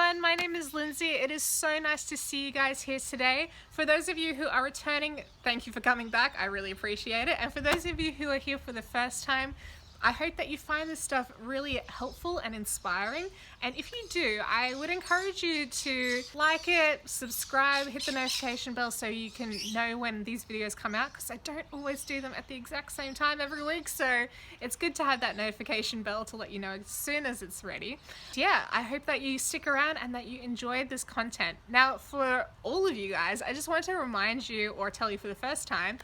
everyone, my name is Lindsay. It is so nice to see you guys here today. For those of you who are returning, thank you for coming back. I really appreciate it. And for those of you who are here for the first time, I hope that you find this stuff really helpful and inspiring. And if you do, I would encourage you to like it, subscribe, hit the notification bell so you can know when these videos come out, because I don't always do them at the exact same time every week. So it's good to have that notification bell to let you know as soon as it's ready. Yeah, I hope that you stick around and that you enjoyed this content. Now, for all of you guys, I just want to remind you, or tell you for the first time,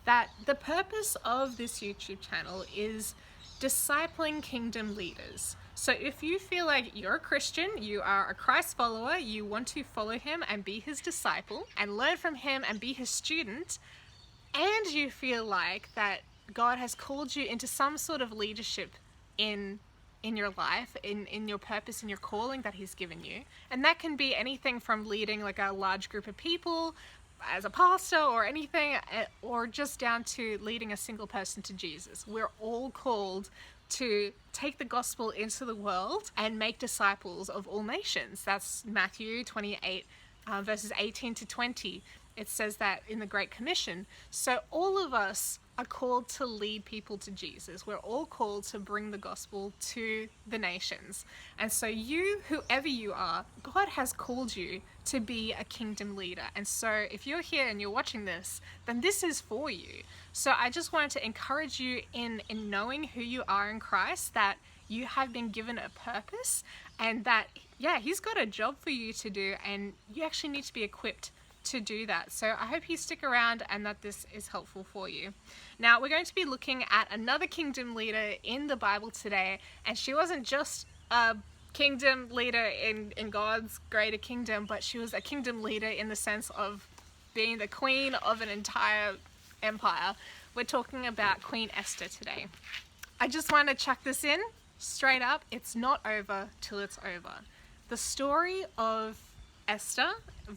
that the purpose of this YouTube channel is discipling kingdom leaders. So if you feel like you're a Christian, you are a Christ follower, you want to follow him and be his disciple and learn from him and be his student, and you feel like that God has called you into some sort of leadership in your life, in your purpose, in your calling that he's given you, and that can be anything from leading like a large group of people as a pastor or anything, or just down to leading a single person to Jesus. We're all called to take the gospel into the world and make disciples of all nations. That's Matthew 28 verses 18 to 20. It says that in the Great Commission. So all of us are called to lead people to Jesus. We're all called to bring the gospel to the nations. And so you, whoever you are, God has called you to be a kingdom leader. And so if you're here and you're watching this, then this is for you. So I just wanted to encourage you in knowing who you are in Christ, that you have been given a purpose, and that, yeah, he's got a job for you to do, and you actually need to be equipped to do that. So I hope you stick around and that this is helpful for you. Now we're going to be looking at another kingdom leader in the Bible today, and she wasn't just a kingdom leader in God's greater kingdom, but she was a kingdom leader in the sense of being the queen of an entire empire. We're talking about Queen Esther today. I just want to chuck this in straight up. It's not over till it's over. The story of Esther,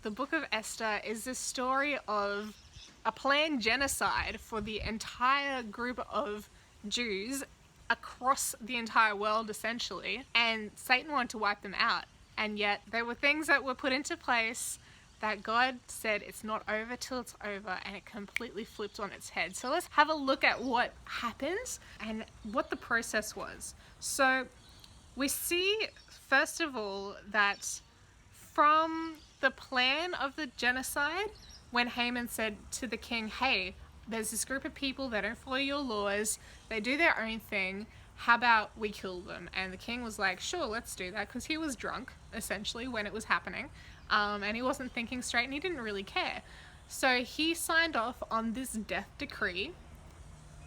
the book of Esther, is the story of a planned genocide for the entire group of Jews across the entire world, essentially, and Satan wanted to wipe them out. And yet there were things that were put into place that God said it's not over till it's over, and it completely flipped on its head. So let's have a look at what happened and what the process was. So we see, first of all, that from the plan of the genocide, when Haman said to the king, hey, there's this group of people that don't follow your laws, they do their own thing, how about we kill them? And the king was like, sure, let's do that, because he was drunk, essentially, when it was happening, and he wasn't thinking straight, and he didn't really care. So he signed off on this death decree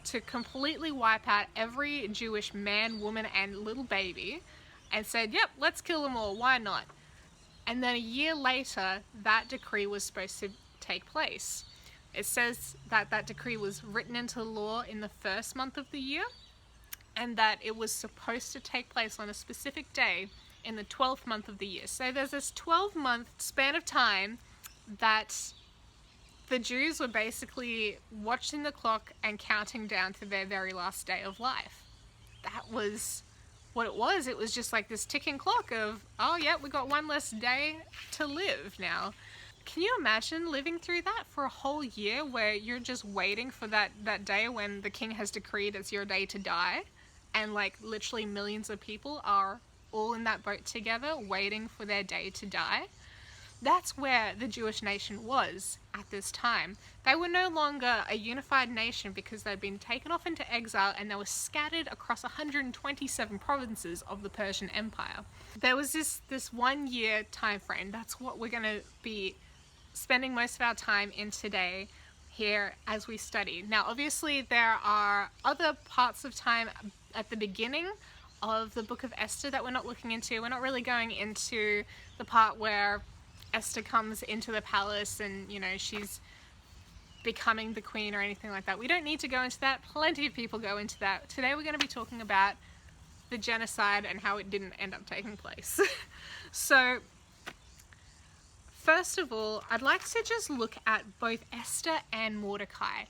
to completely wipe out every Jewish man, woman, and little baby, and said, yep, let's kill them all, why not? And then a year later, that decree was supposed to take place. It says that that decree was written into law in the first month of the year, and that it was supposed to take place on a specific day in the 12th month of the year. So there's this 12-month span of time that the Jews were basically watching the clock and counting down to their very last day of life. That was what it was. It was just like this ticking clock of, oh yeah, we got one less day to live now. Can you imagine living through that for a whole year, where you're just waiting for that day when the king has decreed it's your day to die, and like literally millions of people are all in that boat together waiting for their day to die? That's where the Jewish nation was at this time. They were no longer a unified nation because they'd been taken off into exile, and they were scattered across 127 provinces of the Persian Empire. There was this 1 year time frame. That's what we're going to be spending most of our time in today here as we study. Now obviously there are other parts of time at the beginning of the book of Esther that we're not looking into. We're not really going into the part where Esther comes into the palace and, you know, she's becoming the queen or anything like that. We don't need to go into that. Plenty of people go into that. Today we're going to be talking about the genocide and how it didn't end up taking place. So first of all, I'd like to just look at both Esther and Mordecai.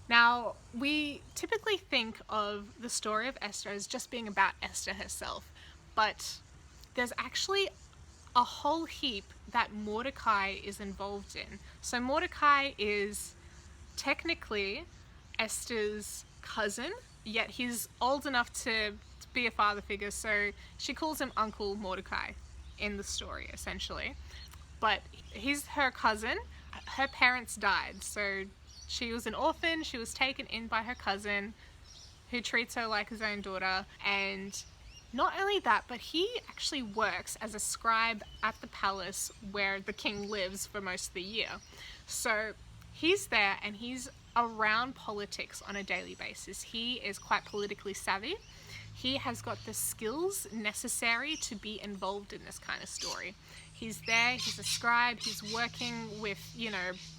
Now, we typically think of the story of Esther as just being about Esther herself, but there's actually a whole heap that Mordecai is involved in. So Mordecai is technically Esther's cousin, yet he's old enough to be a father figure, so she calls him Uncle Mordecai in the story, essentially. But he's her cousin. Her parents died, so she was an orphan. She was taken in by her cousin, who treats her like his own daughter. And not only that, but he actually works as a scribe at the palace where the king lives for most of the year. So he's there and he's around politics on a daily basis. He is quite politically savvy. He has got the skills necessary to be involved in this kind of story. He's there, he's a scribe, he's working with,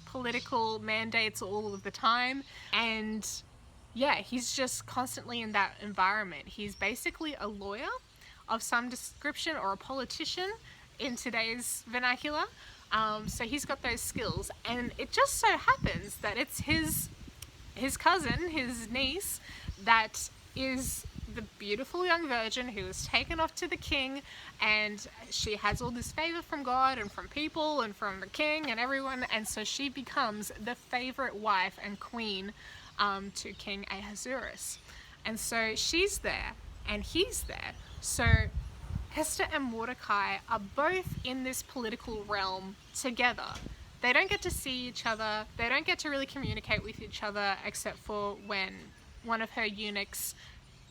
political mandates all of the time. And yeah, he's just constantly in that environment. He's basically a lawyer of some description, or a politician in today's vernacular. So he's got those skills, and it just so happens that it's his cousin, his niece, that is the beautiful young virgin who was taken off to the king, and she has all this favor from God and from people and from the king and everyone, and so she becomes the favorite wife and queen to King Ahasuerus. And so she's there and he's there. So Esther and Mordecai are both in this political realm together. They don't get to see each other. They don't get to really communicate with each other, except for when one of her eunuchs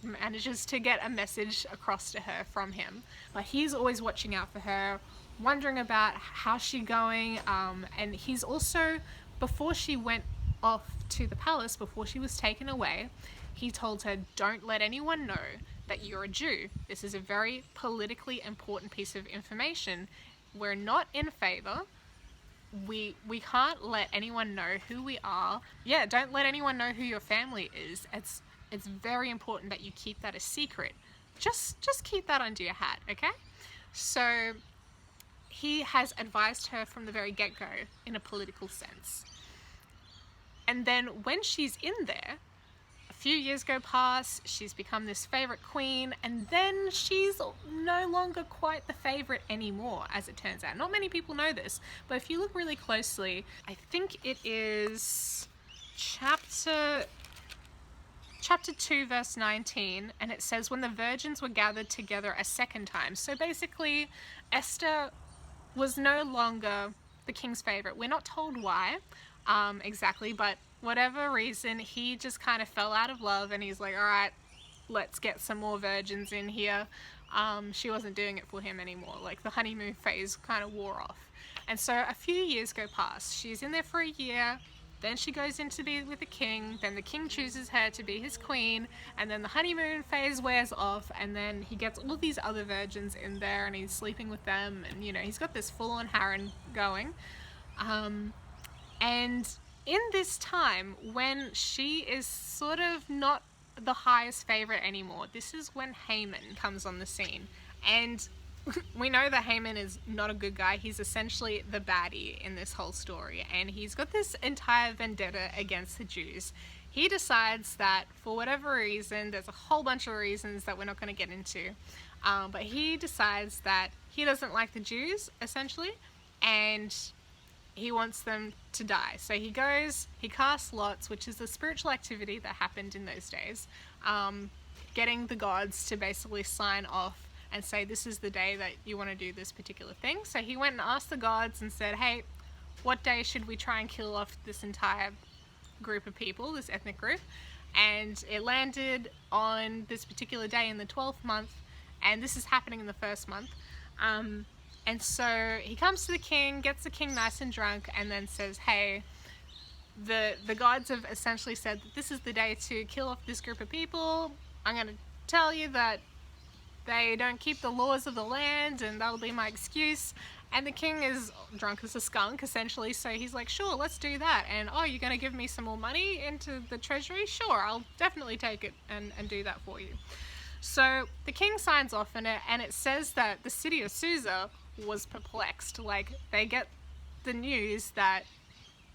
manages to get a message across to her from him. But he's always watching out for her, wondering about how's she going. And he's also, before she went off to the palace, before she was taken away, he told her, don't let anyone know that you're a Jew. This is a very politically important piece of information. We're not in favor. We can't let anyone know who we are. Yeah, don't let anyone know who your family is. It's very important that you keep that a secret. Just keep that under your hat, okay? So he has advised her from the very get-go in a political sense. And then when she's in there, a few years go past, she's become this favorite queen, and then she's no longer quite the favorite anymore, as it turns out. Not many people know this, but if you look really closely, I think it is chapter 2 verse 19, and it says, when the virgins were gathered together a second time. So basically Esther was no longer the king's favorite. We're not told why exactly, but whatever reason, he just kind of fell out of love, and he's like, all right, let's get some more virgins in here. She wasn't doing it for him anymore. Like, the honeymoon phase kind of wore off. And so a few years go past. She's in there for a year. Then she goes in to be with the king. Then the king chooses her to be his queen. And then the honeymoon phase wears off. And then he gets all these other virgins in there, and he's sleeping with them. And, he's got this full-on harem going. And in this time, when she is sort of not the highest favorite anymore, this is when Haman comes on the scene. And we know that Haman is not a good guy. He's essentially the baddie in this whole story, and he's got this entire vendetta against the Jews. He decides that, for whatever reason, there's a whole bunch of reasons that we're not going to get into, but he decides that he doesn't like the Jews, essentially, and he wants them to die. So he goes, he casts lots, which is a spiritual activity that happened in those days, getting the gods to basically sign off and say, this is the day that you want to do this particular thing. So he went and asked the gods and said, hey, what day should we try and kill off this entire group of people, this ethnic group? And it landed on this particular day in the 12th month, and this is happening in the first month. And so he comes to the king, gets the king nice and drunk, and then says, hey, the gods have essentially said that this is the day to kill off this group of people. I'm going to tell you that they don't keep the laws of the land, and that'll be my excuse. And the king is drunk as a skunk, essentially, so he's like, sure, let's do that. And, oh, you're going to give me some more money into the treasury? Sure, I'll definitely take it and do that for you. So the king signs off on it, and it says that the city of Susa was perplexed. Like, they get the news that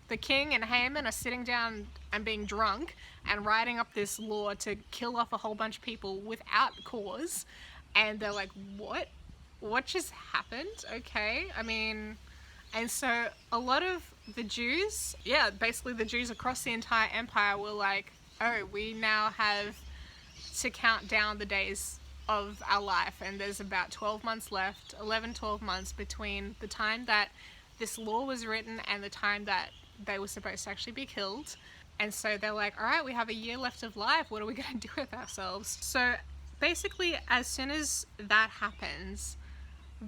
the king and Haman are sitting down and being drunk and writing up this law to kill off a whole bunch of people without cause. And they're like, what? what just happened? Okay, I mean, and so a lot of the Jews, yeah, basically the Jews across the entire empire were like, oh, we now have to count down the days of our life, and there's about 12 months left, 11, 12 months between the time that this law was written and the time that they were supposed to actually be killed. And so they're like, all right, we have a year left of life, what are we going to do with ourselves? So basically, as soon as that happens,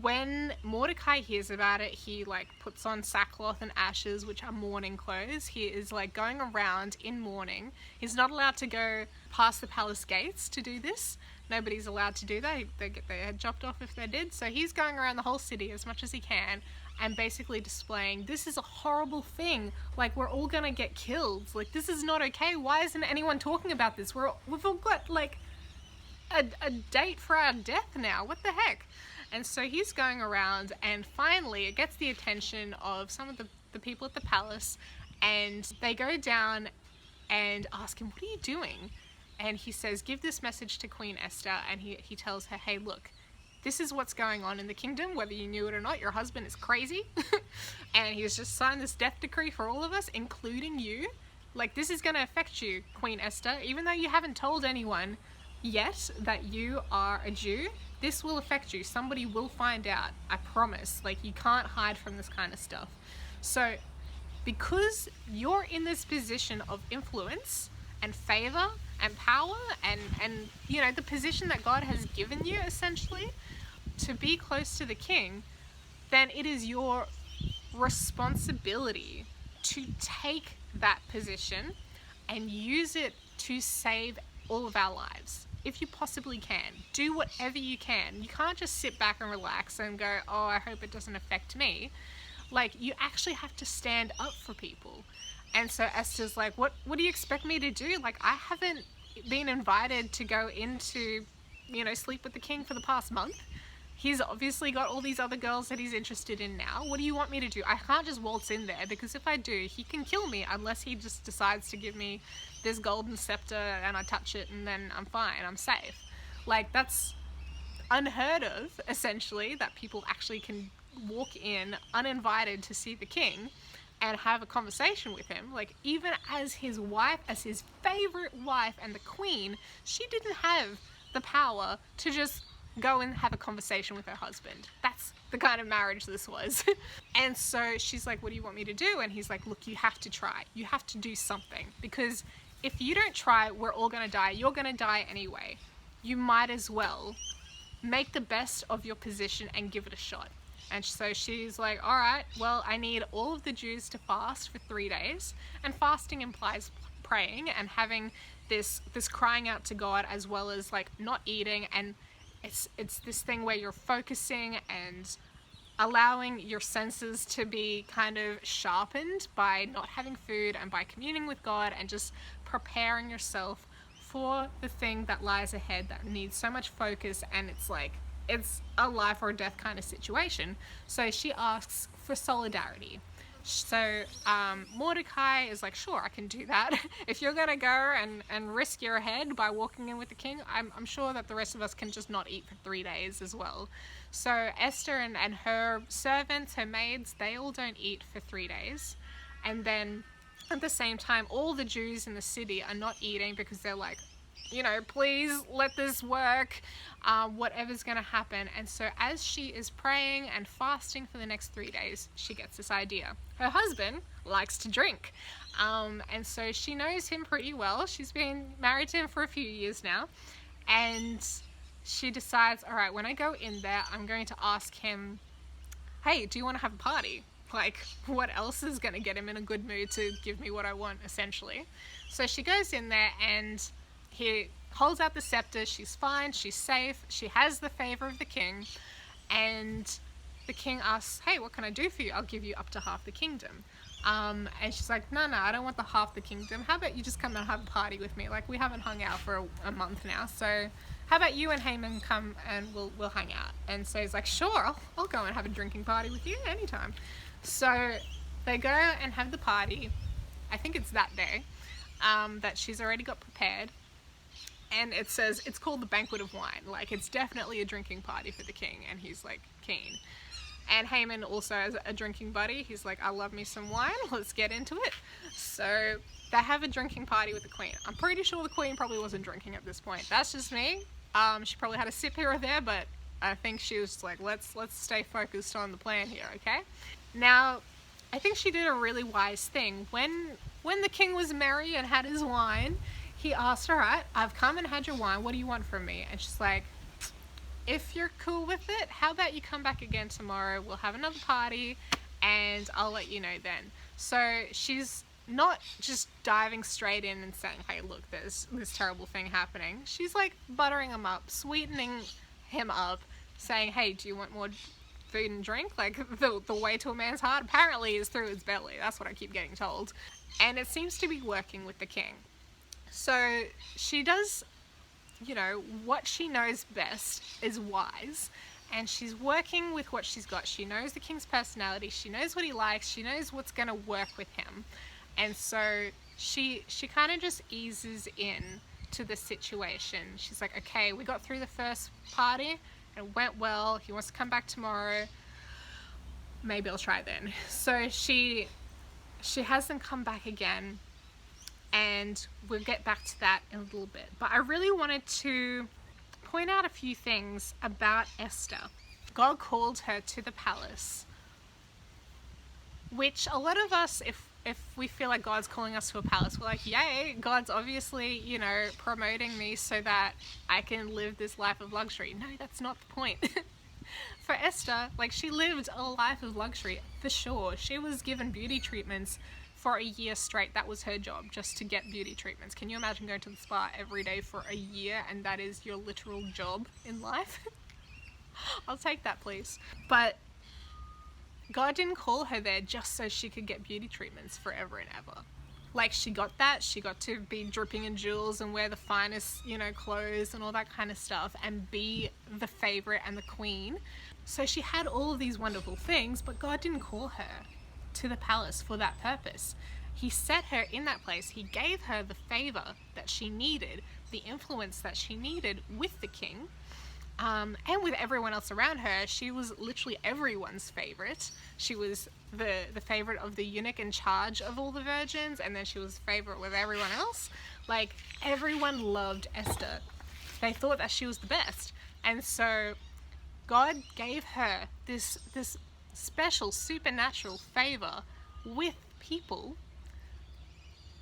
when Mordecai hears about it, he like puts on sackcloth and ashes, which are mourning clothes. He is like going around in mourning. He's not allowed to go past the palace gates to do this. Nobody's allowed to do that. They get their head chopped off if they did. So he's going around the whole city as much as he can and basically displaying, this is a horrible thing. Like, we're all gonna get killed. Like, this is not okay. Why isn't anyone talking about this? We've all got like a date for our death now. What the heck? And so he's going around, and finally it gets the attention of some of the people at the palace, and they go down and ask him, what are you doing? And he says, give this message to Queen Esther, and he tells her, hey, look, this is what's going on in the kingdom, whether you knew it or not. Your husband is crazy, and he's just signed this death decree for all of us, including you. Like, this is going to affect you, Queen Esther, even though you haven't told anyone yet that you are a Jew. This will affect you. Somebody will find out. I promise. Like, you can't hide from this kind of stuff. So, because you're in this position of influence and favor and power and you know, the position that God has given you, essentially, to be close to the king, then it is your responsibility to take that position and use it to save all of our lives. If you possibly can, do whatever you can. You can't just sit back and relax and go, oh, I hope it doesn't affect me. Like, you actually have to stand up for people. And so Esther's like, what do you expect me to do? Like, I haven't been invited to go into, you know, sleep with the king for the past month. He's obviously got all these other girls that he's interested in now. What do you want me to do? I can't just waltz in there, because if I do, he can kill me unless he just decides to give me this golden scepter and I touch it and then I'm fine, I'm safe. Like, that's unheard of, essentially, that people actually can walk in uninvited to see the king and have a conversation with him. Like, even as his wife, as his favorite wife and the queen, she didn't have the power to just go and have a conversation with her husband. That's the kind of marriage this was. And so she's like, what do you want me to do? And he's like, look, you have to try. You have to do something, because if you don't try, we're all gonna die. You're gonna die anyway. You might as well make the best of your position and give it a shot. And so she's like, all right, well, I need all of the Jews to fast for 3 days. And fasting implies praying and having this crying out to God, as well as like not eating. And it's this thing where you're focusing and allowing your senses to be kind of sharpened by not having food and by communing with God and just preparing yourself for the thing that lies ahead that needs so much focus. And it's like, it's a life or death kind of situation. So she asks for solidarity. So Mordecai is like, sure, I can do that. If you're gonna go and risk your head by walking in with the king, I'm sure that the rest of us can just not eat for 3 days as well. So Esther and her servants, her maids, they all don't eat for 3 days. And then at the same time, all the Jews in the city are not eating, because they're like, you know, please let this work, whatever's gonna happen. And so as she is praying and fasting for the next 3 days, she gets this idea. Her husband likes to drink, and so she knows him pretty well. She's been married to him for a few years now, and she decides, all right, when I go in there, I'm going to ask him, hey, do you want to have a party? Like, what else is gonna get him in a good mood to give me what I want, essentially? So she goes in there, and he holds out the scepter. She's fine, she's safe, she has the favor of the king, and the king asks, hey, what can I do for you? I'll give you up to half the kingdom. And she's like, no, I don't want the half the kingdom. How about you just come and have a party with me? Like, we haven't hung out for a month now, so how about you and Haman come and we'll hang out? And so he's like, sure, I'll go and have a drinking party with you anytime. So they go and have the party. I think it's that day that she's already got prepared. And it says it's called the Banquet of Wine. Like, it's definitely a drinking party for the king, and he's like keen. And Haman also has a drinking buddy. He's like, I love me some wine, let's get into it. So they have a drinking party with the queen. I'm pretty sure the queen probably wasn't drinking at this point. That's just me. She probably had a sip here or there, but I think she was like, let's stay focused on the plan here, okay? Now, I think she did a really wise thing. When the king was merry and had his wine, he asked, all right, I've come and had your wine, what do you want from me? And she's like, if you're cool with it, how about you come back again tomorrow, we'll have another party, and I'll let you know then. So she's not just diving straight in and saying, hey, look, there's this terrible thing happening. She's like buttering him up, sweetening him up, saying, hey, do you want more food and drink? Like, the way to a man's heart apparently is through his belly. That's what I keep getting told. And it seems to be working with the king. So she does, you know, what she knows best is wise, and she's working with what she's got. She knows the king's personality, she knows what he likes, she knows what's going to work with him. And so she kind of just eases in to the situation. She's like, okay, we got through the first party, and it went well, he wants to come back tomorrow, maybe I'll try then. So she has them come back again, and we'll get back to that in a little bit. But I really wanted to point out a few things about Esther. God called her to the palace, which a lot of us, if we feel like God's calling us to a palace, we're like, yay, God's obviously, you know, promoting me so that I can live this life of luxury. No, that's not the point. For Esther, like, she lived a life of luxury for sure. She was given beauty treatments for a year straight. That was her job, just to get beauty treatments. Can you imagine going to the spa every day for a year and that is your literal job in life? I'll take that, please. But God didn't call her there just so she could get beauty treatments forever and ever. Like, she got that, she got to be dripping in jewels and wear the finest, you know, clothes and all that kind of stuff and be the favorite and the queen. So she had all of these wonderful things, but God didn't call her to the palace for that purpose. He set her in that place. He gave her the favor that she needed, the influence that she needed with the king, and with everyone else around her. She was literally everyone's favorite. She was the favorite of the eunuch in charge of all the virgins, and then she was favorite with everyone else. Like, everyone loved Esther. They thought that she was the best. And so God gave her this special supernatural favor with people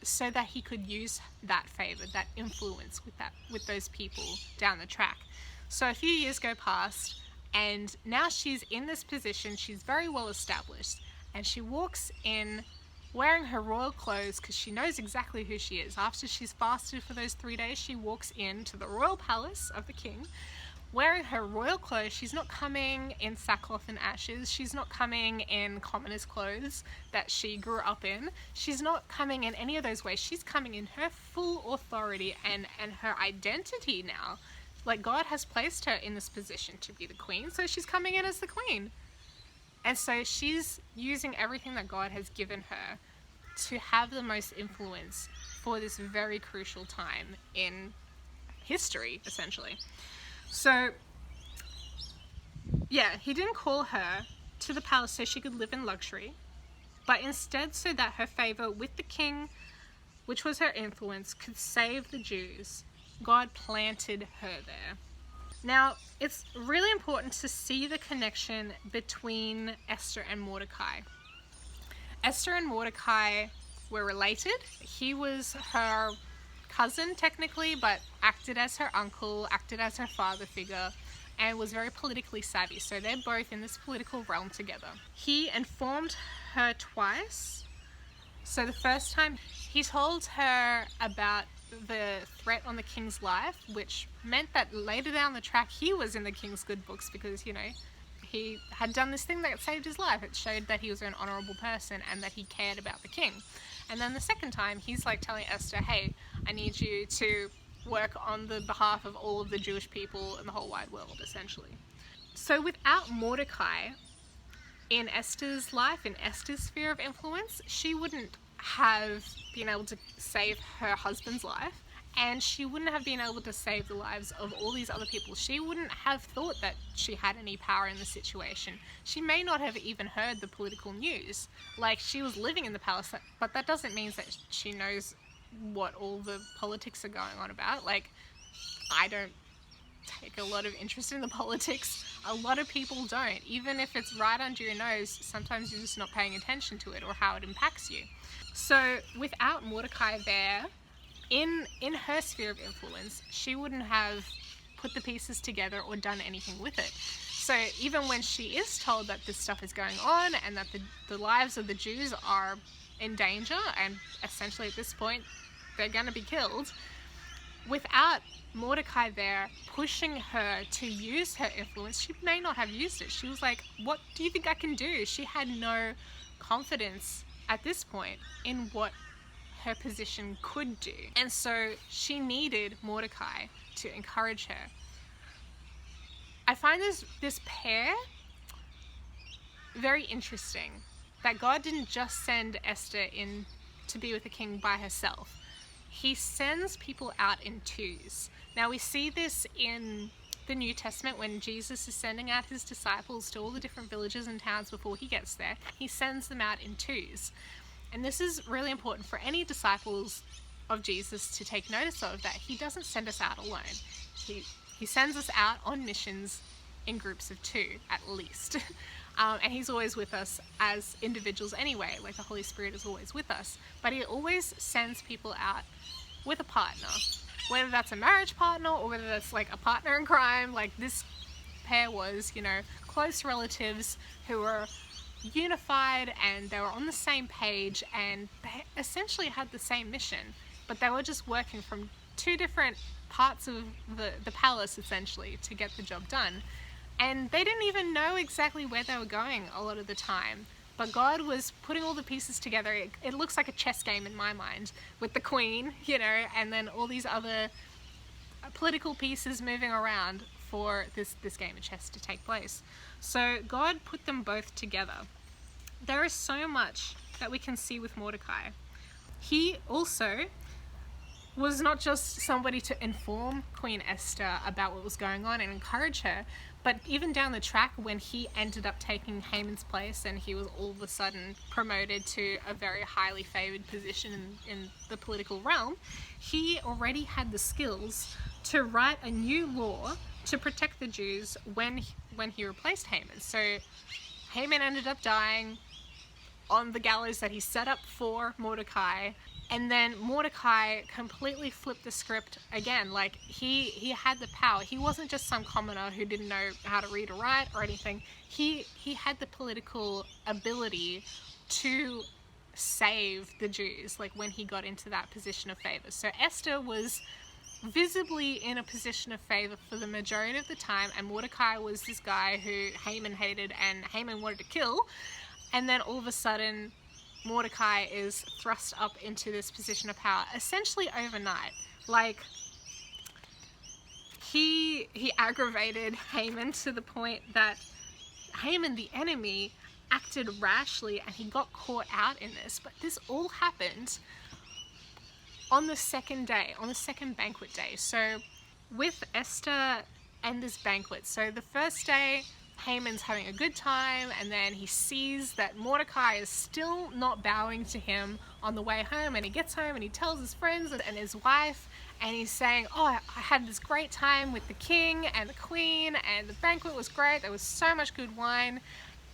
so that he could use that favor, that influence with those people down the track. So a few years go past, and now she's in this position. She's very well established, and she walks in wearing her royal clothes because she knows exactly who she is. After she's fasted for those 3 days, she walks into the royal palace of the king wearing her royal clothes. She's not coming in sackcloth and ashes. She's not coming in commoner's clothes that she grew up in. She's not coming in any of those ways. She's coming in her full authority and her identity now. Like, God has placed her in this position to be the queen, so she's coming in as the queen. And so she's using everything that God has given her to have the most influence for this very crucial time in history, essentially. So, yeah, he didn't call her to the palace so she could live in luxury, but instead so that her favor with the king, which was her influence, could save the Jews. God planted her there. Now, it's really important to see the connection between Esther and Mordecai. Esther and Mordecai were related. He was her cousin technically, but acted as her uncle, acted as her father figure, and was very politically savvy. So they're both in this political realm together. He informed her twice. So the first time, he told her about the threat on the king's life, which meant that later down the track he was in the king's good books because, you know, he had done this thing that saved his life. It showed that he was an honorable person and that he cared about the king. And then the second time, he's like telling Esther, hey, I need you to work on the behalf of all of the Jewish people in the whole wide world, essentially. So without Mordecai in Esther's life, in Esther's sphere of influence, she wouldn't have been able to save her husband's life, and she wouldn't have been able to save the lives of all these other people. She wouldn't have thought that she had any power in the situation. She may not have even heard the political news. Like, she was living in the palace, but that doesn't mean that she knows what all the politics are going on about. Like, I don't take a lot of interest in the politics. A lot of people don't. Even if it's right under your nose, sometimes you're just not paying attention to it or how it impacts you. So without Mordecai there, in her sphere of influence, she wouldn't have put the pieces together or done anything with it. So even when she is told that this stuff is going on and that the lives of the Jews are in danger, and essentially at this point they're going to be killed, without Mordecai there pushing her to use her influence, she may not have used it. She was like, what do you think I can do? She had no confidence at this point in what her position could do. And so she needed Mordecai to encourage her. I find this pair very interesting, that God didn't just send Esther in to be with the king by herself. He sends people out in twos. Now we see this in the New Testament when Jesus is sending out his disciples to all the different villages and towns before he gets there. He sends them out in twos. And this is really important for any disciples of Jesus to take notice of, that he doesn't send us out alone. He sends us out on missions in groups of two, at least. And he's always with us as individuals anyway, like the Holy Spirit is always with us. But he always sends people out with a partner, whether that's a marriage partner or whether that's like a partner in crime. Like this pair was, close relatives who were unified and they were on the same page and they essentially had the same mission, but they were just working from two different parts of the palace essentially to get the job done. And they didn't even know exactly where they were going a lot of the time. But God was putting all the pieces together. It looks like a chess game in my mind, with the queen, and then all these other political pieces moving around for this game of chess to take place. So God put them both together. There is so much that we can see with Mordecai. He also was not just somebody to inform Queen Esther about what was going on and encourage her, but even down the track when he ended up taking Haman's place and he was all of a sudden promoted to a very highly favored position in the political realm, he already had the skills to write a new law to protect the Jews when he replaced Haman. So Haman ended up dying on the gallows that he set up for Mordecai. And then Mordecai completely flipped the script again. Like, he had the power. He wasn't just some commoner who didn't know how to read or write or anything. He had the political ability to save the Jews, like when he got into that position of favor. So Esther was visibly in a position of favor for the majority of the time, and Mordecai was this guy who Haman hated and Haman wanted to kill. And then all of a sudden, Mordecai is thrust up into this position of power, essentially overnight. Like, he aggravated Haman to the point that Haman, the enemy, acted rashly and he got caught out in this. But this all happened on the second day, on the second banquet day. So with Esther and this banquet, so the first day, Haman's having a good time, and then he sees that Mordecai is still not bowing to him on the way home, and he gets home and he tells his friends and his wife, and he's saying, I had this great time with the king and the queen, and the banquet was great, there was so much good wine,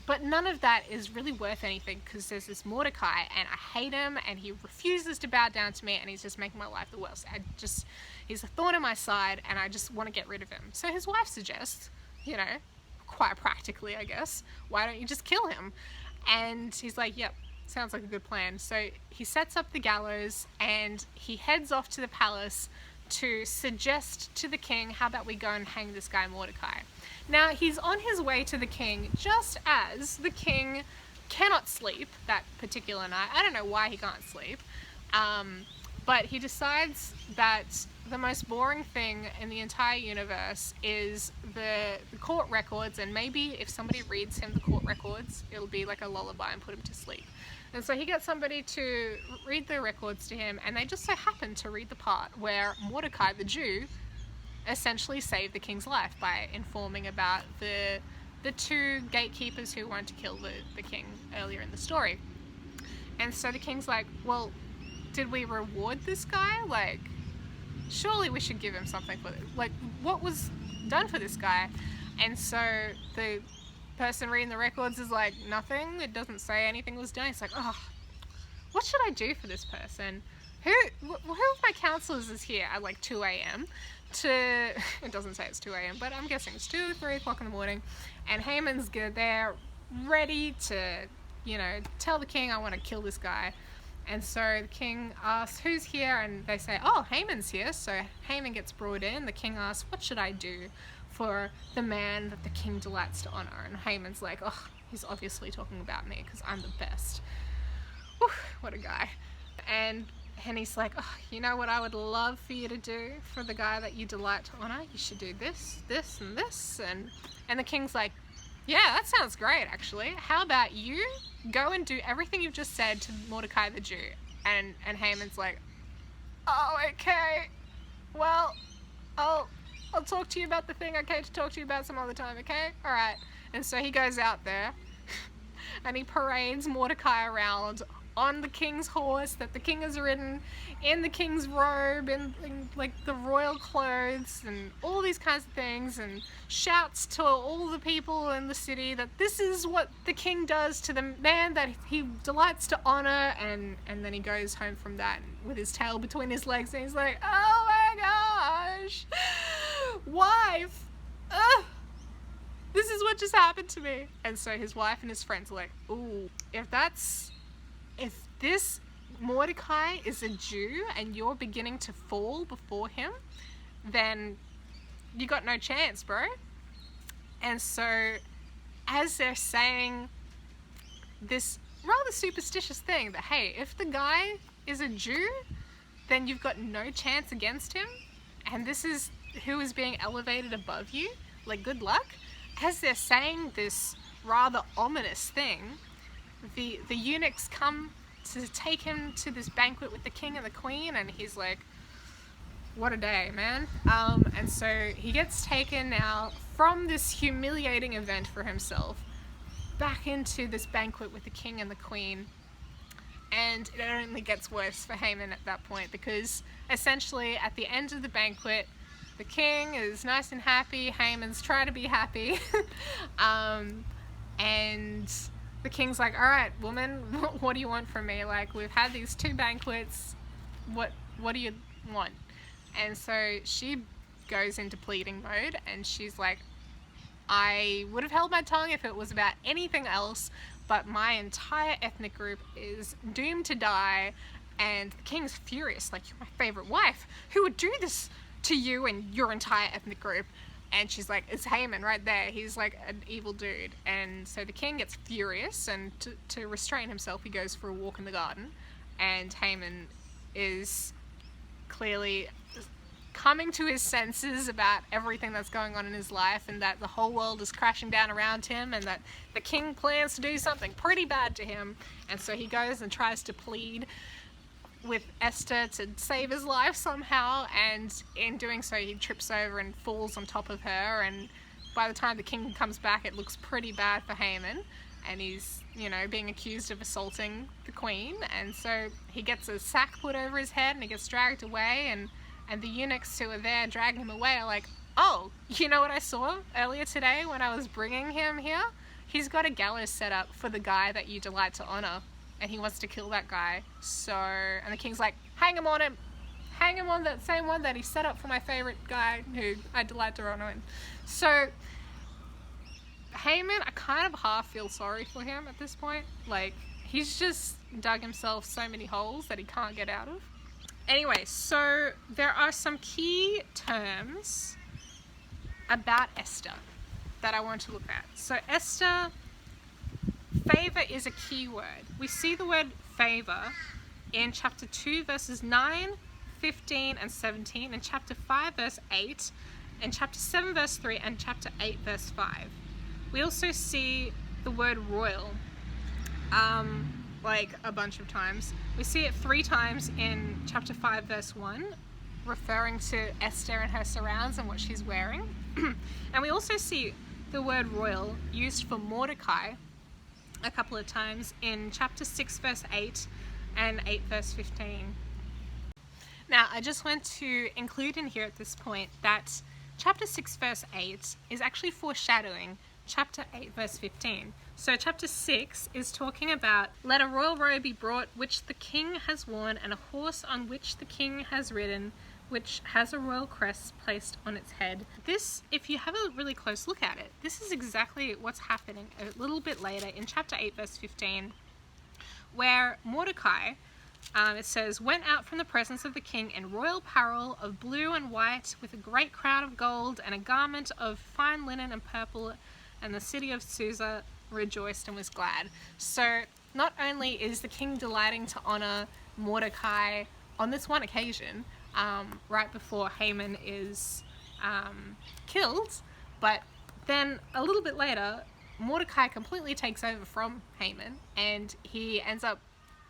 but none of that is really worth anything because there's this Mordecai and I hate him and he refuses to bow down to me and he's just making my life the worst. He's a thorn in my side and I just want to get rid of him. So his wife suggests, quite practically, I guess, why don't you just kill him? And he's like, yep, sounds like a good plan. So he sets up the gallows and he heads off to the palace to suggest to the king, how about we go and hang this guy Mordecai? Now he's on his way to the king just as the king cannot sleep that particular night. I don't know why he can't sleep, but he decides that the most boring thing in the entire universe is the court records, and maybe if somebody reads him the court records, it'll be like a lullaby and put him to sleep. And so he gets somebody to read the records to him, and they just so happen to read the part where Mordecai, the Jew, essentially saved the king's life by informing about the two gatekeepers who wanted to kill the king earlier in the story. And so the king's like, well, did we reward this guy? Like, surely we should give him something for it. Like, what was done for this guy? And so the person reading the records is like, nothing. It doesn't say anything was done. It's like, oh, what should I do for this person? Who of my counselors is here at like 2 a.m. It doesn't say it's 2 a.m., but I'm guessing it's 2 or 3 o'clock in the morning, and Haman's there ready to, tell the king, I want to kill this guy. And so the king asks, who's here? And they say, oh, Haman's here. So Haman gets brought in. The king asks, what should I do for the man that the king delights to honor? And Haman's like, oh, he's obviously talking about me because I'm the best. Whew, what a guy. And he's like, oh, you know what I would love for you to do for the guy that you delight to honor? You should do this, this, and this. And the king's like, yeah, that sounds great, actually. How about you go and do everything you've just said to Mordecai the Jew? And Haman's like, oh, okay. Well, I'll talk to you about the thing I came to talk to you about some other time, okay? All right. And so he goes out there and he parades Mordecai around on the king's horse that the king has ridden, in the king's robe, in like the royal clothes and all these kinds of things, and shouts to all the people in the city that this is what the king does to the man that he delights to honor. And then he goes home from that with his tail between his legs, and he's like, oh my gosh, wife, this is what just happened to me. And so his wife and his friends are like, ooh, if this Mordecai is a Jew and you're beginning to fall before him, then you got no chance, bro. And so as they're saying this rather superstitious thing that, hey, if the guy is a Jew, then you've got no chance against him, and this is who is being elevated above you, like, good luck. As they're saying this rather ominous thing, the eunuchs come to take him to this banquet with the king and the queen, and he's like, what a day, man. And so he gets taken now from this humiliating event for himself back into this banquet with the king and the queen. And it only gets worse for Haman at that point, because essentially at the end of the banquet, the king is nice and happy, Haman's trying to be happy, and the king's like, all right, woman, what do you want from me? Like, we've had these 2 banquets. What do you want? And so she goes into pleading mode, and she's like, I would have held my tongue if it was about anything else, but my entire ethnic group is doomed to die, and the king's furious, like, you're my favorite wife. Who would do this to you and your entire ethnic group? And she's like, it's Haman right there. He's like an evil dude. And so the king gets furious, and to restrain himself, he goes for a walk in the garden. And Haman is clearly coming to his senses about everything that's going on in his life, and that the whole world is crashing down around him, and that the king plans to do something pretty bad to him. And so he goes and tries to plead with Esther to save his life somehow, and in doing so he trips over and falls on top of her, and by the time the king comes back it looks pretty bad for Haman, and he's, being accused of assaulting the queen. And so he gets a sack put over his head and he gets dragged away, and the eunuchs who are there dragging him away are like, oh, you know what I saw earlier today when I was bringing him here? He's got a gallows set up for the guy that you delight to honor, and he wants to kill that guy. So, and the king's like, hang him on that same one that he set up for my favorite guy who I delight to honor. And so Haman, I kind of half feel sorry for him at this point. Like, he's just dug himself so many holes that he can't get out of. Anyway, so there are some key terms about Esther that I want to look at. So Esther, favor is a key word. We see the word favor in chapter 2 verses 9, 15 and 17, in chapter 5 verse 8, in chapter 7 verse 3, and chapter 8 verse 5. We also see the word royal like a bunch of times. We see it 3 times in chapter 5 verse 1, referring to Esther and her surrounds and what she's wearing. And we also see the word royal used for Mordecai a couple of times in chapter 6 verse 8 and 8 verse 15. Now, I just want to include in here at this point that chapter 6 verse 8 is actually foreshadowing chapter 8 verse 15. So chapter 6 is talking about, let a royal robe be brought which the king has worn, and a horse on which the king has ridden, which has a royal crest placed on its head. This, if you have a really close look at it, this is exactly what's happening a little bit later in chapter 8 verse 15, where Mordecai, it says, went out from the presence of the king in royal apparel of blue and white, with a great crown of gold and a garment of fine linen and purple, and the city of Susa rejoiced and was glad. So not only is the king delighting to honor Mordecai on this one occasion, right before Haman is killed, but then a little bit later, Mordecai completely takes over from Haman, and he ends up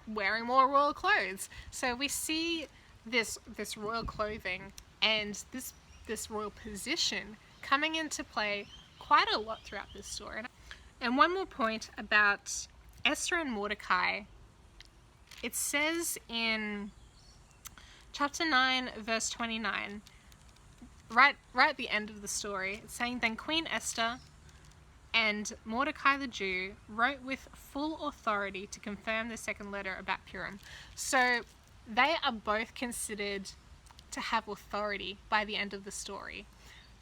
wearing more royal clothes. So we see this royal clothing and this royal position coming into play quite a lot throughout this story. And one more point about Esther and Mordecai. It says in chapter 9 verse 29, right at the end of the story, it's saying, then Queen Esther and Mordecai the Jew wrote with full authority to confirm the second letter about Purim. So they are both considered to have authority by the end of the story.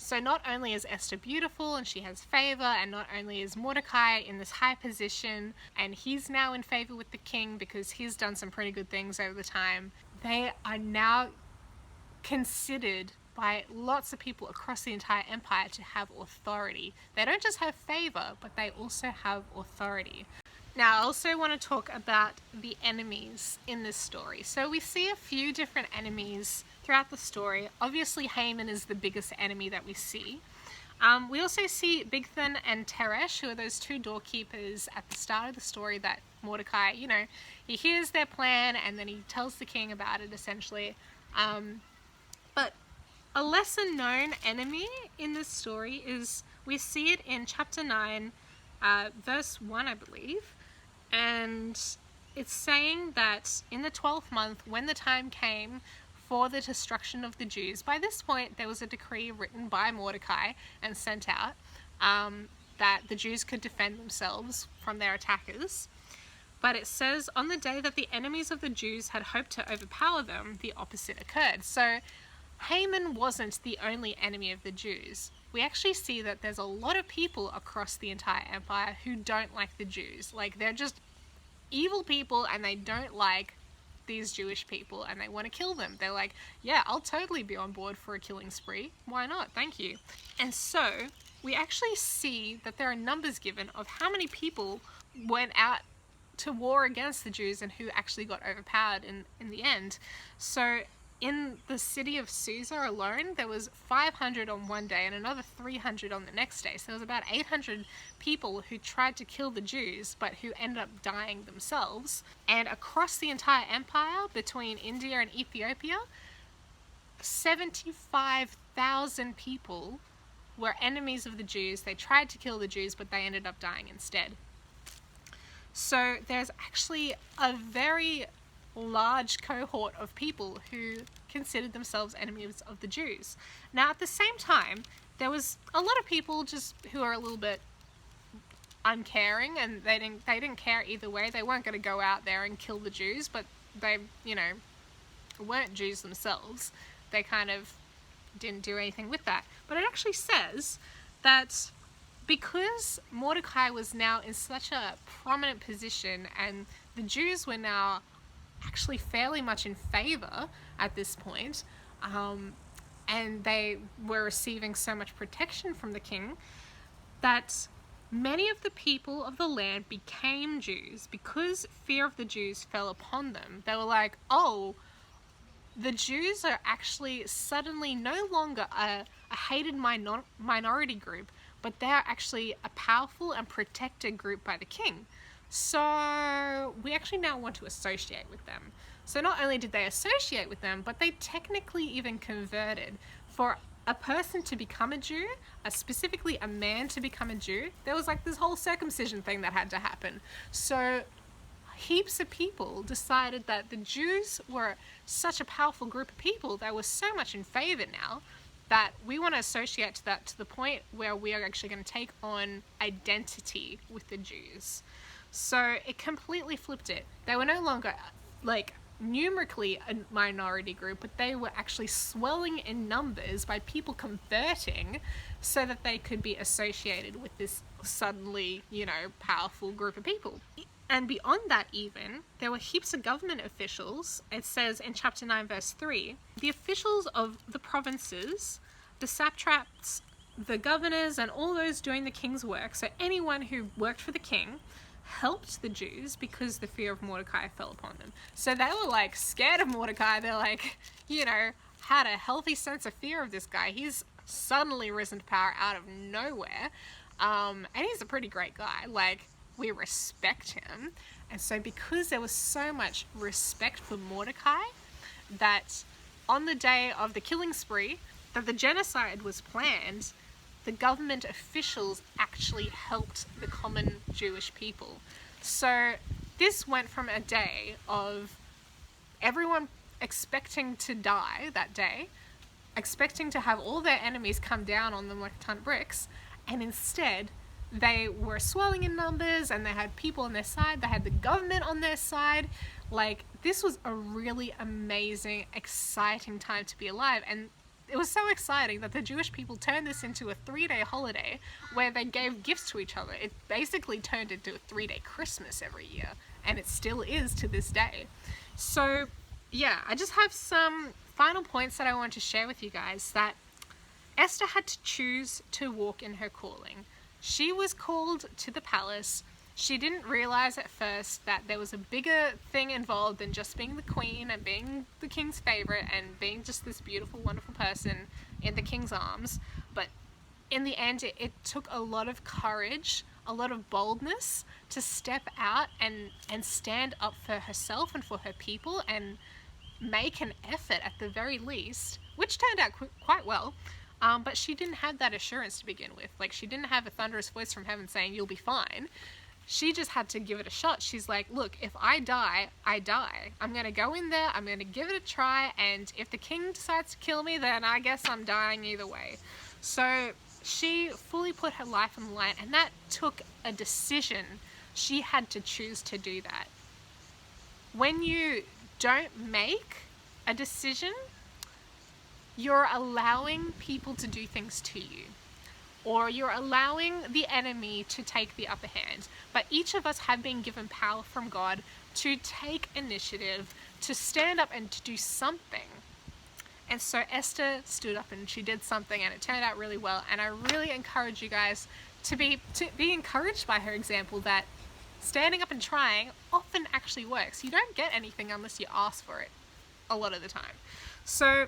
So not only is Esther beautiful and she has favor, and not only is Mordecai in this high position and he's now in favor with the king because he's done some pretty good things over the time, they are now considered by lots of people across the entire empire to have authority. They don't just have favor, but they also have authority. Now, I also want to talk about the enemies in this story. So we see a few different enemies throughout the story. Obviously, Haman is the biggest enemy that we see. We also see Bigthan and Teresh, who are those 2 doorkeepers at the start of the story that Mordecai, he hears their plan and then he tells the king about it, essentially. But a lesser known enemy in this story is, we see it in chapter 9, verse 1, I believe. And it's saying that in the 12th month, when the time came for the destruction of the Jews, by this point there was a decree written by Mordecai and sent out that the Jews could defend themselves from their attackers. But it says, on the day that the enemies of the Jews had hoped to overpower them, the opposite occurred. So Haman wasn't the only enemy of the Jews. We actually see that there's a lot of people across the entire empire who don't like the Jews. Like, they're just evil people and they don't like these Jewish people and they want to kill them. They're like, yeah, I'll totally be on board for a killing spree. Why not? Thank you. And so we actually see that there are numbers given of how many people went out to war against the Jews and who actually got overpowered in the end. So in the city of Susa alone, there was 500 on one day and another 300 on the next day. So there was about 800 people who tried to kill the Jews, but who ended up dying themselves. And across the entire empire, between India and Ethiopia, 75,000 people were enemies of the Jews. They tried to kill the Jews, but they ended up dying instead. So there's actually a very large cohort of people who considered themselves enemies of the Jews. Now, at the same time, there was a lot of people just who are a little bit uncaring, and they didn't care either way. They weren't going to go out there and kill the Jews, but they, weren't Jews themselves. They kind of didn't do anything with that. But it actually says that because Mordecai was now in such a prominent position and the Jews were now actually fairly much in favor at this point, and they were receiving so much protection from the king, that many of the people of the land became Jews because fear of the Jews fell upon them. They were like, oh, the Jews are actually suddenly no longer a hated minority group, but they're actually a powerful and protected group by the king. So we actually now want to associate with them. So not only did they associate with them, but they technically even converted. For a person to become a Jew, specifically a man to become a Jew, there was like this whole circumcision thing that had to happen. So heaps of people decided that the Jews were such a powerful group of people, they were so much in favor now, that we want to associate to that to the point where we are actually going to take on identity with the Jews. So it completely flipped it. They were no longer like numerically a minority group, but they were actually swelling in numbers by people converting so that they could be associated with this suddenly, powerful group of people. And beyond that even, there were heaps of government officials. It says in chapter 9 verse 3, the officials of the provinces, the satraps, the governors, and all those doing the king's work, so anyone who worked for the king, helped the Jews because the fear of Mordecai fell upon them. So they were like scared of Mordecai. They're like, had a healthy sense of fear of this guy. He's suddenly risen to power out of nowhere. And he's a pretty great guy. Like, we respect him. And so because there was so much respect for Mordecai, that on the day of the killing spree, that the genocide was planned, the government officials actually helped the common Jewish people. So this went from a day of everyone expecting to die that day, expecting to have all their enemies come down on them like a ton of bricks, and instead they were swelling in numbers and they had people on their side, they had the government on their side. Like, this was a really amazing, exciting time to be alive. And it was so exciting that the Jewish people turned this into a 3-day holiday where they gave gifts to each other. It basically turned into a 3-day Christmas every year, and it still is to this day. So yeah, I just have some final points that I want to share with you guys. That Esther had to choose to walk in her calling. She was called to the palace. She didn't realize at first that there was a bigger thing involved than just being the queen and being the king's favorite and being just this beautiful, wonderful person in the king's arms. But in the end, it took a lot of courage, a lot of boldness to step out and stand up for herself and for her people and make an effort at the very least, which turned out quite well. But she didn't have that assurance to begin with. Like, she didn't have a thunderous voice from heaven saying, you'll be fine. She just had to give it a shot. She's like, look, if I die, I die. I'm going to go in there, I'm going to give it a try, and if the king decides to kill me, then I guess I'm dying either way. So she fully put her life on the line, and that took a decision. She had to choose to do that. When you don't make a decision, you're allowing people to do things to you, or you're allowing the enemy to take the upper hand. But each of us have been given power from God to take initiative, to stand up and to do something. And so Esther stood up and she did something, and it turned out really well. And I really encourage you guys to be encouraged by her example, that standing up and trying often actually works. You don't get anything unless you ask for it a lot of the time. So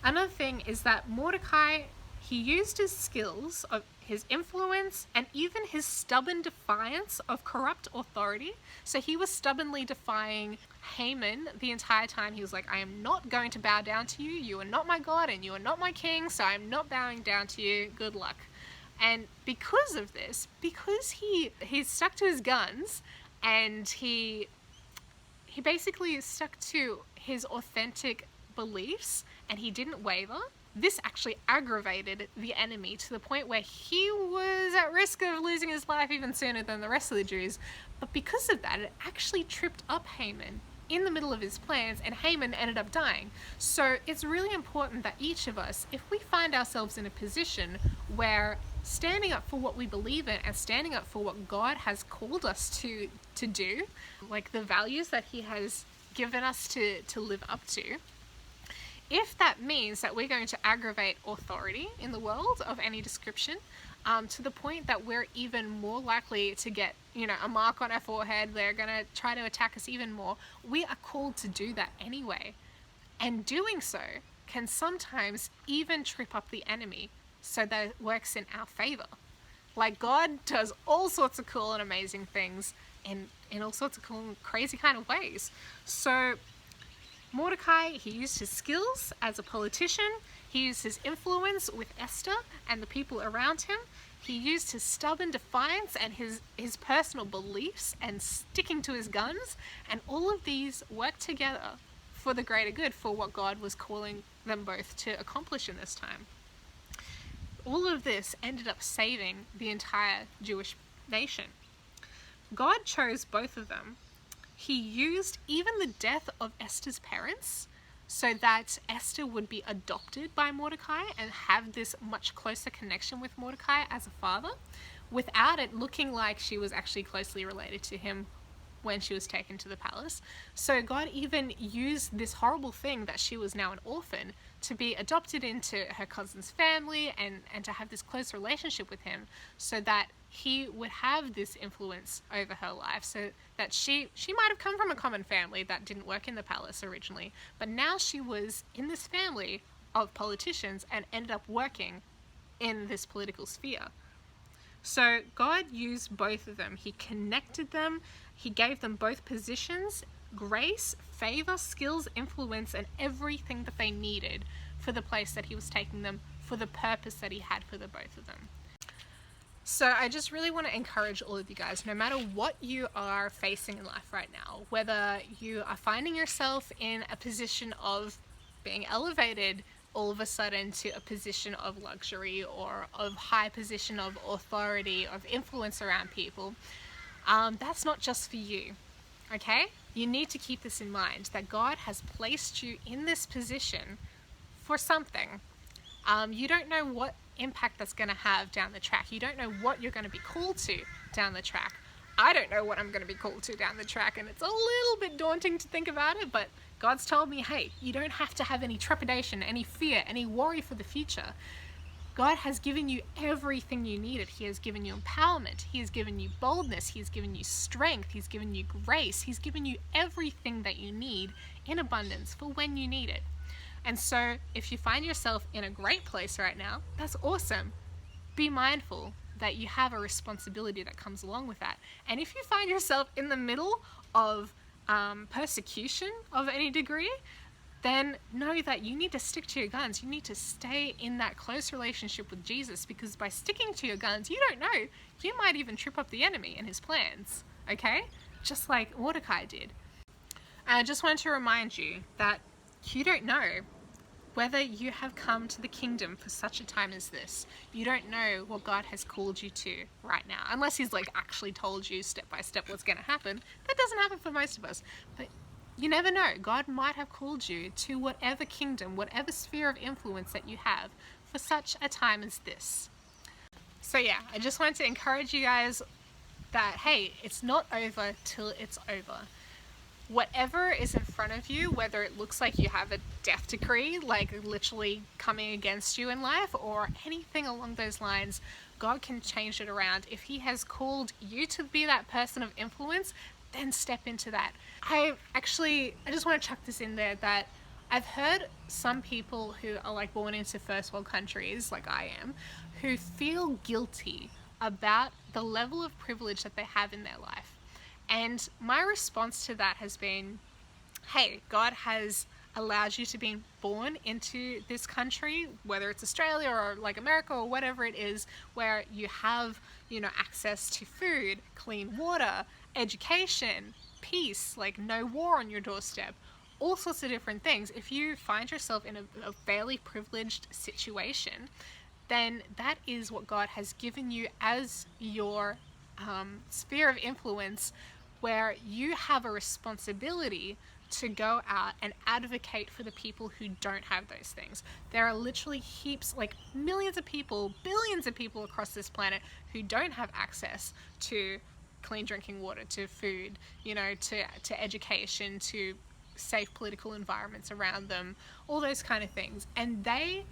another thing is that Mordecai, he used his skills, of his influence, and even his stubborn defiance of corrupt authority. So he was stubbornly defying Haman the entire time. He was like, I am not going to bow down to you. You are not my God and you are not my king, so I'm not bowing down to you. Good luck. And because of this, because he stuck to his guns, and he basically stuck to his authentic beliefs, and he didn't waver, this actually aggravated the enemy to the point where he was at risk of losing his life even sooner than the rest of the Jews. But because of that, it actually tripped up Haman in the middle of his plans, and Haman ended up dying. So it's really important that each of us, if we find ourselves in a position where standing up for what we believe in and standing up for what God has called us to do, like the values that he has given us to live up to, if that means that we're going to aggravate authority in the world of any description, to the point that we're even more likely to get, a mark on our forehead, they're going to try to attack us even more, we are called to do that anyway. And doing so can sometimes even trip up the enemy so that it works in our favor. Like, God does all sorts of cool and amazing things in all sorts of cool, crazy kind of ways. So Mordecai, he used his skills as a politician, he used his influence with Esther and the people around him, he used his stubborn defiance and his personal beliefs and sticking to his guns, and all of these worked together for the greater good, for what God was calling them both to accomplish in this time. All of this ended up saving the entire Jewish nation. God chose both of them. He used even the death of Esther's parents so that Esther would be adopted by Mordecai and have this much closer connection with Mordecai as a father, without it looking like she was actually closely related to him when she was taken to the palace. So God even used this horrible thing that she was now an orphan to be adopted into her cousin's family and to have this close relationship with him, so that he would have this influence over her life, so that she might have come from a common family that didn't work in the palace originally, but now she was in this family of politicians and ended up working in this political sphere. So God used both of them. He connected them. He gave them both positions, grace, favor, skills, influence, and everything that they needed for the place that he was taking them, for the purpose that he had for the both of them. So I just really want to encourage all of you guys, no matter what you are facing in life right now, whether you are finding yourself in a position of being elevated all of a sudden to a position of luxury or of high position of authority, of influence around people, that's not just for you, okay? You need to keep this in mind, that God has placed you in this position for something. You don't know what impact that's going to have down the track. You don't know what you're going to be called to down the track. I don't know what I'm going to be called to down the track, and it's a little bit daunting to think about it, but God's told me, hey, you don't have to have any trepidation, any fear, any worry for the future. God has given you everything you needed. He has given you empowerment. He has given you boldness. He has given you strength. He's given you grace. He's given you everything that you need in abundance for when you need it. And so if you find yourself in a great place right now, that's awesome. Be mindful that you have a responsibility that comes along with that. And if you find yourself in the middle of persecution of any degree, then know that you need to stick to your guns. You need to stay in that close relationship with Jesus, because by sticking to your guns, you don't know, you might even trip up the enemy and his plans, okay? Just like Mordecai did. And I just want to remind you that you don't know whether you have come to the kingdom for such a time as this. You don't know what God has called you to right now, unless he's like actually told you step by step what's going to happen. That doesn't happen for most of us, but you never know. God might have called you to whatever kingdom, whatever sphere of influence that you have for such a time as this. So yeah, I just wanted to encourage you guys that, hey, it's not over till it's over. Whatever is in front of you, whether it looks like you have a death decree, like literally coming against you in life, or anything along those lines, God can change it around. If he has called you to be that person of influence, then step into that. I just want to chuck this in there, that I've heard some people who are like born into first world countries, like I am, who feel guilty about the level of privilege that they have in their life. And my response to that has been, hey, God has allowed you to be born into this country, whether it's Australia or like America or whatever it is, where you have, access to food, clean water, education, peace, like no war on your doorstep, all sorts of different things. If you find yourself in a fairly privileged situation, then that is what God has given you as your sphere of influence, where you have a responsibility to go out and advocate for the people who don't have those things. There are literally heaps, like millions of people, billions of people across this planet who don't have access to clean drinking water, to food, to education, to safe political environments around them, all those kind of things. And they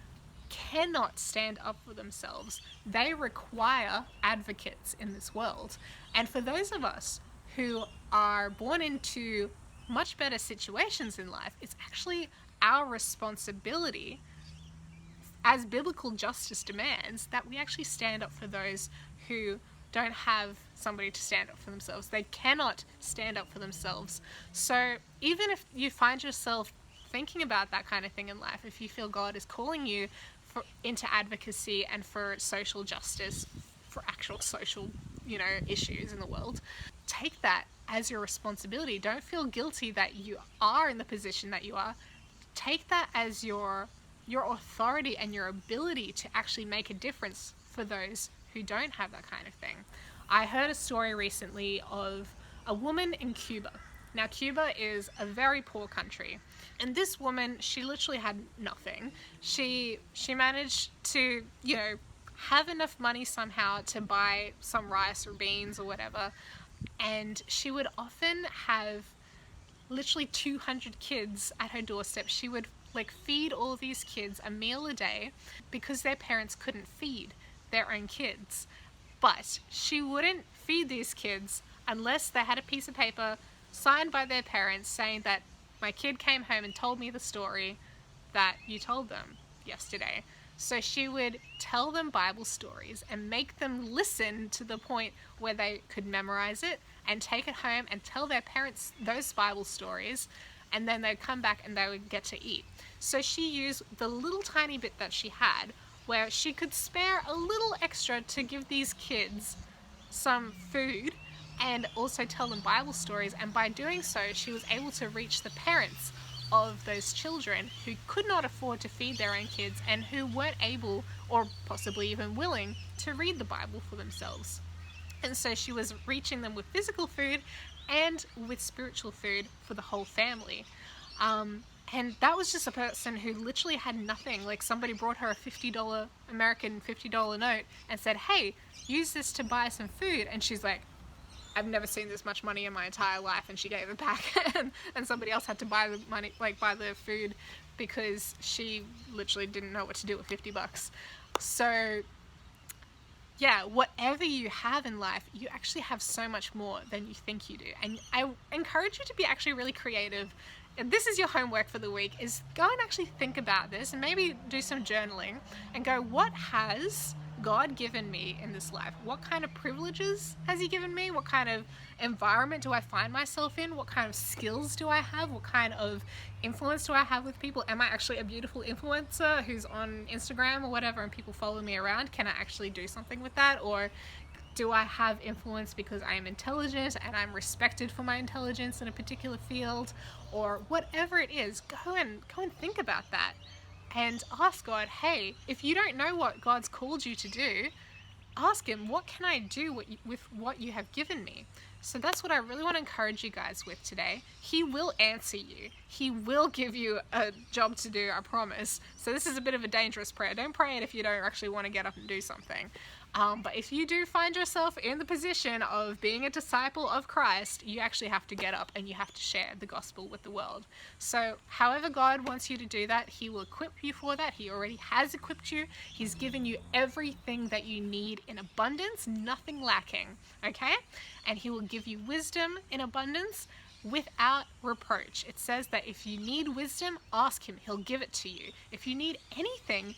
cannot stand up for themselves. They require advocates in this world. And for those of us who are born into much better situations in life, it's actually our responsibility, as biblical justice demands, that we actually stand up for those who don't have somebody to stand up for themselves. They cannot stand up for themselves. So even if you find yourself thinking about that kind of thing in life, if you feel God is calling you into advocacy and for social justice, for actual social, issues in the world, take that as your responsibility. Don't feel guilty that you are in the position that you are. Take that as your authority and your ability to actually make a difference for those who don't have that kind of thing. I heard a story recently of a woman in Cuba. Now, Cuba is a very poor country, and this woman, she literally had nothing. She managed to, have enough money somehow to buy some rice or beans or whatever, and she would often have literally 200 kids at her doorstep. She would feed all these kids a meal a day because their parents couldn't feed their own kids. But she wouldn't feed these kids unless they had a piece of paper signed by their parents saying that my kid came home and told me the story that you told them yesterday. So she would tell them Bible stories and make them listen to the point where they could memorize it and take it home and tell their parents those Bible stories, and then they'd come back and they would get to eat. So she used the little tiny bit that she had where she could spare a little extra to give these kids some food and also tell them Bible stories, and by doing so she was able to reach the parents of those children who could not afford to feed their own kids and who weren't able or possibly even willing to read the Bible for themselves. And so she was reaching them with physical food and with spiritual food for the whole family. And that was just a person who literally had nothing. Somebody brought her a $50 American $50 note and said, hey, use this to buy some food. And she's like, I've never seen this much money in my entire life, and she gave it back. and somebody else had to buy the money, buy the food, because she literally didn't know what to do with $50. So yeah, whatever you have in life, you actually have so much more than you think you do. And I encourage you to be actually really creative. And this is your homework for the week, is go and actually think about this and maybe do some journaling and go, what has God given me in this life? What kind of privileges has he given me? What kind of environment do I find myself in? What kind of skills do I have? What kind of influence do I have with people? Am I actually a beautiful influencer who's on Instagram or whatever and people follow me around? Can I actually do something with that? Or do I have influence because I am intelligent and I'm respected for my intelligence in a particular field? Or whatever it is, go and think about that. And ask God, hey, if you don't know what God's called you to do, ask him, what can I do with what you have given me? So that's what I really want to encourage you guys with today. He will answer you. He will give you a job to do, I promise. So this is a bit of a dangerous prayer. Don't pray it if you don't actually want to get up and do something. But if you do find yourself in the position of being a disciple of Christ, you actually have to get up and you have to share the gospel with the world. So however God wants you to do that, he will equip you for that. He already has equipped you. He's given you everything that you need in abundance, nothing lacking, okay? And he will give you wisdom in abundance without reproach. It says that if you need wisdom, ask him. He'll give it to you. If you need anything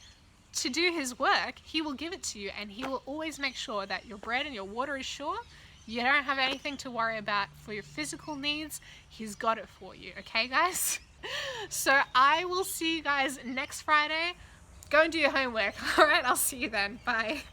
to do his work, he will give it to you, and he will always make sure that your bread and your water is sure. You don't have anything to worry about for your physical needs. He's got it for you, okay guys? So I will see you guys next Friday. Go and do your homework. All right, I'll see you then. Bye.